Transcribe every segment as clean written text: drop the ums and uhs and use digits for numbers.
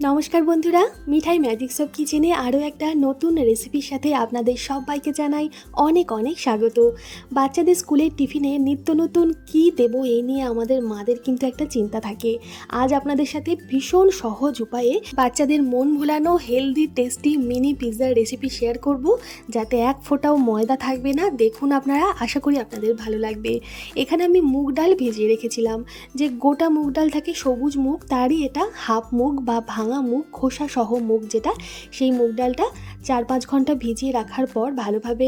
নমস্কার বন্ধুরা, মিঠাই ম্যাজিক সব কিচেনে আরও একটা নতুন রেসিপির সাথে আপনাদের সবাইকে জানাই অনেক অনেক স্বাগত। বাচ্চাদের স্কুলের টিফিনে নিত্য নতুন কী দেবো এই নিয়ে আমাদের মাদের কিন্তু একটা চিন্তা থাকে। আজ আপনাদের সাথে ভীষণ সহজ উপায়ে বাচ্চাদের মন ভোলানো হেলদি টেস্টি মিনি পিৎজার রেসিপি শেয়ার করব, যাতে এক ফোঁটাও ময়দা থাকবে না। দেখুন আপনারা, আশা করি আপনাদের ভালো লাগবে। এখানে আমি মুগ ডাল ভিজিয়ে রেখেছিলাম। যে গোটা মুগ ডাল থাকে সবুজ মুগ, তারই এটা হাফ মুগ বা ভাঙা মুগ, খোসা সহ মুগ যেটা, সেই মুগ ডালটা 4-5 ঘন্টা ভিজিয়ে রাখার পর ভালোভাবে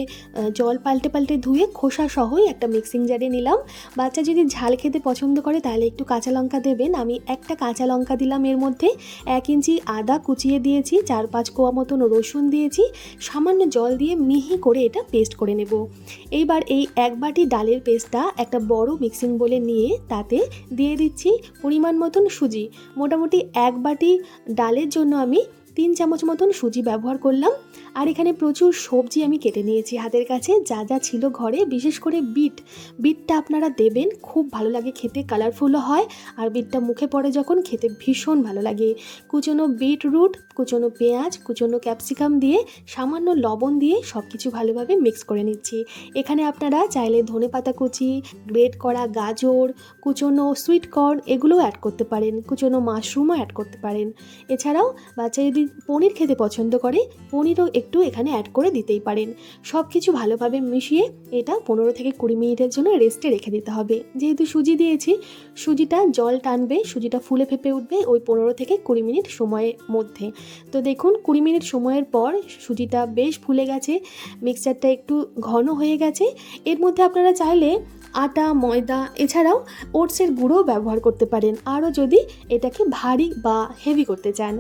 জল পাল্টে পাল্টে ধুয়ে খোসা সহই একটা মিক্সিং জারে নিলাম। বাচ্চা যদি ঝাল খেতে পছন্দ করে তাহলে একটু কাঁচা লঙ্কা দেবেন। আমি একটা কাঁচা লঙ্কা দিলাম এর মধ্যে, 1 ইঞ্চি আদা কুচিয়ে দিয়েছি, 4-5 কোয়া মতন রসুন দিয়েছি, সামান্য জল দিয়ে মিহি করে এটা পেস্ট করে নেব। এইবার এই 1 বাটি ডালের পেস্টটা একটা বড় মিক্সিং বোলে নিয়ে তাতে দিয়ে দিচ্ছি পরিমাণ মতন সুজি। মোটামুটি 1 বাটি ডালের জন্য আমি 3 চামচ মতন সুজি ব্যবহার করলাম। আর এখানে প্রচুর সবজি আমি কেটে নিয়েছি হাতের কাছে, যা যা ছিল ঘরে। বিশেষ করে বিটটা আপনারা দেবেন, খুব ভালো লাগে খেতে, কালারফুলও হয়, আর বিটটা মুখে পড়ে যখন খেতে ভীষণ ভালো লাগে। কুচনো বিটরুট, কুচনো পেঁয়াজ, কুচনো ক্যাপসিকাম দিয়ে সামান্য লবণ দিয়ে সব কিছু ভালোভাবে মিক্স করে নিচ্ছি। এখানে আপনারা চাইলে ধনেপাতা কুচি, গ্রেট করা গাজর, কুচনো সুইট কর্ন এগুলোও অ্যাড করতে পারেন, কুচনো মাশরুমও অ্যাড করতে পারেন। এছাড়াও বাচ্চা যদি পনির খেতে পছন্দ করে, পনিরও একটু এখানে অ্যাড করে দিতেই পারেন। সব কিছু ভালোভাবে মিশিয়ে এটা 15 থেকে 20 মিনিটের জন্য রেস্টে রেখে দিতে হবে। যেহেতু সুজি দিয়েছি, সুজিটা জল টানবে, সুজিটা ফুলে ফেপে উঠবে ওই 15 থেকে 20 মিনিট সময়ের মধ্যে। তো দেখুন 20 মিনিট সময়ের পর সুজিটা বেশ ফুলে গেছে, মিক্সচারটা একটু ঘন হয়ে গেছে। এর মধ্যে আপনারা চাইলে আটা, ময়দা, এছাড়াও ওটসের গুঁড়োও ব্যবহার করতে পারেন, আরও যদি এটাকে ভারী বা হেভি করতে চান।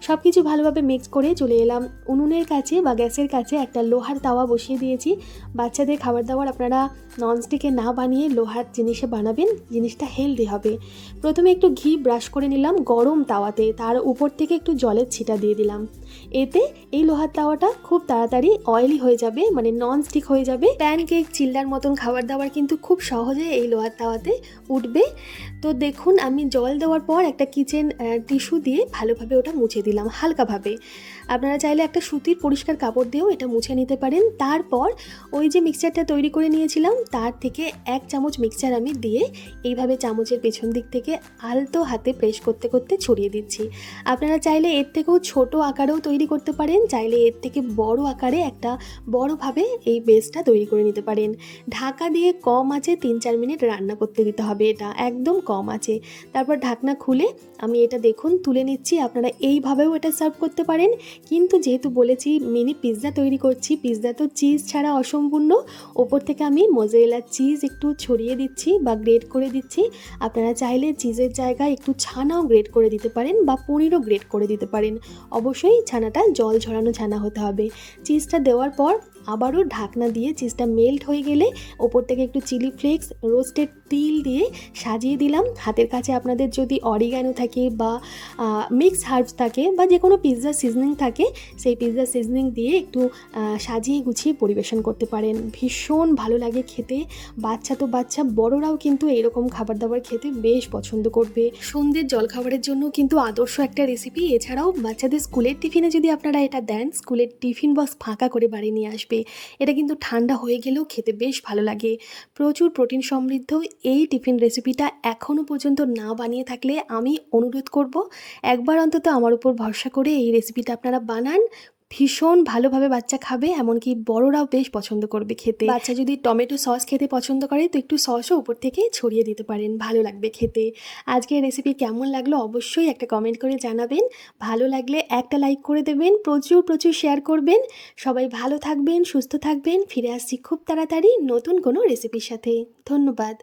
সব কিছু ভালোভাবে মিক্স করে চলে এলাম উনুনের কাছে বা গ্যাসের কাছে। একটা লোহার তাওয়া বসিয়ে দিয়েছি। বাচ্চাদের খাবার দাবার আপনারা ননস্টিকে না বানিয়ে লোহার জিনিসে বানাবেন, জিনিসটা হেলদি হবে। প্রথমে একটু ঘি ব্রাশ করে নিলাম গরম তাওয়াতে, তার উপর থেকে একটু জলের ছিটা দিয়ে দিলাম। এতে এই লোহার তাওয়াটা খুব তাড়াতাড়ি অয়েলি হয়ে যাবে, মানে ননস্টিক হয়ে যাবে। প্যানকেক, চিল্লার মতন খাবার দাবার কিন্তু খুব সহজে এই লোহার তাওয়াতে উঠবে। তো দেখুন আমি জল দেওয়ার পর একটা কিচেন টিস্যু দিয়ে ভালোভাবে ওটা মুছে দিলাম হালকাভাবে। আপনারা চাইলে একটা সুতির পরিষ্কার কাপড় দিয়েও এটা মুছে নিতে পারেন। তারপর ওই যে মিক্সচারটা তৈরি করে নিয়েছিলাম তার থেকে 1 চামচ মিক্সচার আমি দিয়ে এইভাবে চামচের পেছন দিক থেকে আলতো হাতে প্রেস করতে করতে ছড়িয়ে দিচ্ছি। আপনারা চাইলে এর থেকেও ছোট আকারেও তৈরি করতে পারেন, চাইলে এর থেকে বড় আকারে একটা বড়ভাবে এই বেসটা তৈরি করে নিতে পারেন। ঢাকা দিয়ে কম আঁচে 3-4 মিনিট রান্না করতে দিতে হবে, এটা একদম কম আঁচে। তারপর ঢাকনা খুলে আমি এটা দেখুন তুলে নিচ্ছি। আপনারা এইভাবেও এটা সার্ভ করতে পারেন, কিন্তু যেহেতু বলেছি মিনি পিৎজা তৈরি করছি, পিৎজা তো চিজ ছাড়া অসম্পূর্ণ। ওপর থেকে আমি মোজারেলা চিজ একটু ছড়িয়ে দিচ্ছি বা গ্রেট করে দিচ্ছি। আপনারা চাইলে চিজের জায়গায় একটু ছানাও গ্রেট করে দিতে পারেন বা পনিরও গ্রেট করে দিতে পারেন। অবশ্যই ছানাটা জল ঝরানো ছানা হতে হবে। চিজটা দেওয়ার পর আবারও ঢাকনা দিয়ে চিজটা মেল্ট হয়ে গেলে ওপর থেকে একটু চিলি ফ্লেক্স, রোস্টেড তিল দিয়ে সাজিয়ে দিলাম। হাতের কাছে আপনাদের যদি অরিগ্যানো থাকে বা মিক্স হার্বস থাকে বা যে কোনো পিৎজা সিজনিং থাকে, সেই পিৎজা সিজনিং দিয়ে একটু সাজিয়ে গুছিয়ে পরিবেশন করতে পারেন। ভীষণ ভালো লাগে খেতে। বাচ্চা তো বাচ্চা, বড়রাও কিন্তু এরকম খাবার দাবার খেতে বেশ পছন্দ করবে। সন্ধ্যের জলখাবারের জন্য কিন্তু আদর্শ একটা রেসিপি। এছাড়াও বাচ্চাদের স্কুলের টিফিনে যদি আপনারা এটা দেন, স্কুলের টিফিন বক্স ফাঁকা করে বাড়ি নিয়ে আসবে। এটা কিন্তু ঠান্ডা হয়ে গেলেও খেতে বেশ ভালো লাগে। প্রচুর প্রোটিন সমৃদ্ধ এই টিফিন রেসিপিটা এখনও পর্যন্ত না বানিয়ে থাকলে আমি অনুরোধ করব, একবার অন্তত আমার উপর ভরসা করে এই রেসিপিটা আপনারা বানান। ভীষণ ভালোভাবে বাচ্চা খাবে, এমনকি বড়রাও বেশ পছন্দ করবে খেতে। বাচ্চা যদি টমেটো সস খেতে পছন্দ করে তো একটু সসও উপর থেকে ছড়িয়ে দিতে পারেন, ভালো লাগবে খেতে। আজকের রেসিপি কেমন লাগলো অবশ্যই একটা কমেন্ট করে জানাবেন। ভালো লাগলে একটা লাইক করে দেবেন, প্রচুর প্রচুর শেয়ার করবেন। সবাই ভালো থাকবেন, সুস্থ থাকবেন। ফিরে আসছি খুব তাড়াতাড়ি নতুন কোনো রেসিপির সাথে। ধন্যবাদ।